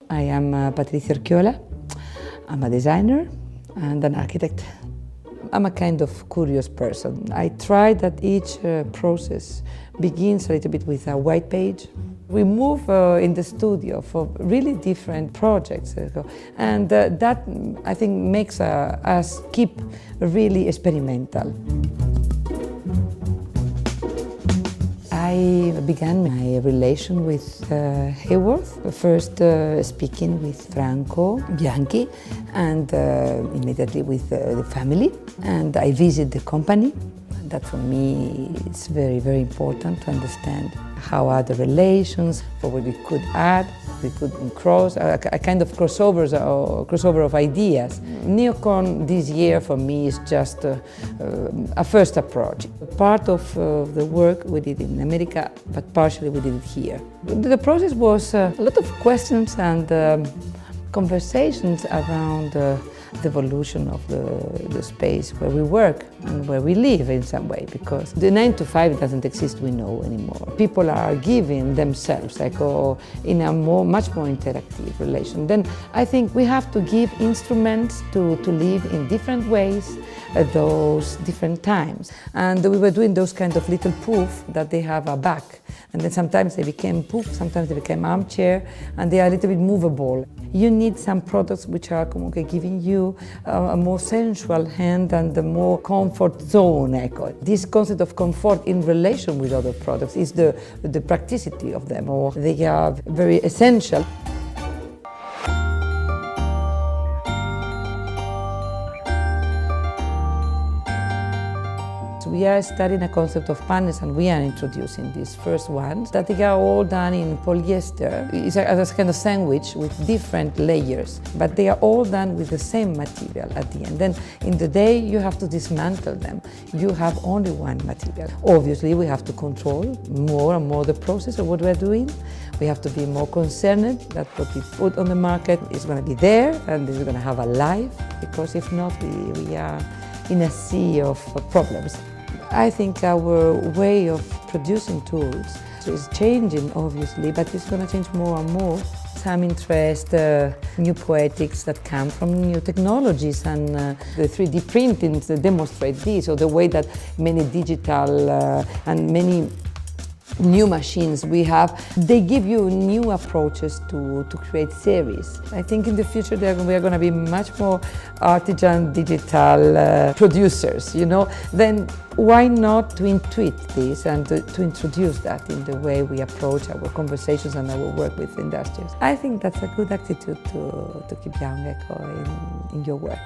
I am Patricia Urquiola. I'm a designer and an architect. I'm a kind of curious person. I try that each process begins a little bit with a white page. We move in the studio for really different projects, and that I think makes us keep really experimental. I began my relation with Haworth, first speaking with Franco, Bianchi, and immediately with the family. And I visit the company. That for me is very, very important to understand how are the relations, for what we could add, we could cross, a kind of crossover of ideas. Neocon this year for me is just a first approach. Part of the work we did in America, but partially we did it here. The process was a lot of questions and conversations around the evolution of the space where we work and where we live in some way, because the 9 to 5 doesn't exist, we know, anymore. People are giving themselves in a much more interactive relation. Then I think we have to give instruments to live in different ways at those different times. And we were doing those kind of little poof that they have a back. And then sometimes they became poof, sometimes they became armchair, and they are a little bit movable. You need some products which are giving you a more sensual hand and a more comfort zone. This concept of comfort in relation with other products is the practicity of them, or they are very essential. We are studying a concept of panels, and we are introducing these first ones that they are all done in polyester. It's a kind of sandwich with different layers, but they are all done with the same material at the end. Then in the day you have to dismantle them. You have only one material. Obviously we have to control more and more the process of what we're doing. We have to be more concerned that what we put on the market is going to be there and is going to have a life, because if not we are in a sea of problems. I think our way of producing tools is changing, obviously, but it's going to change more and more. Some interest, new poetics that come from new technologies, and the 3D printing demonstrate this, or the way that many digital and many new machines we have, they give you new approaches to create series. I think in the future we are going to be much more artisan digital producers, Then why not to intuit this and to introduce that in the way we approach our conversations and our work with industries? I think that's a good attitude to keep young in your work.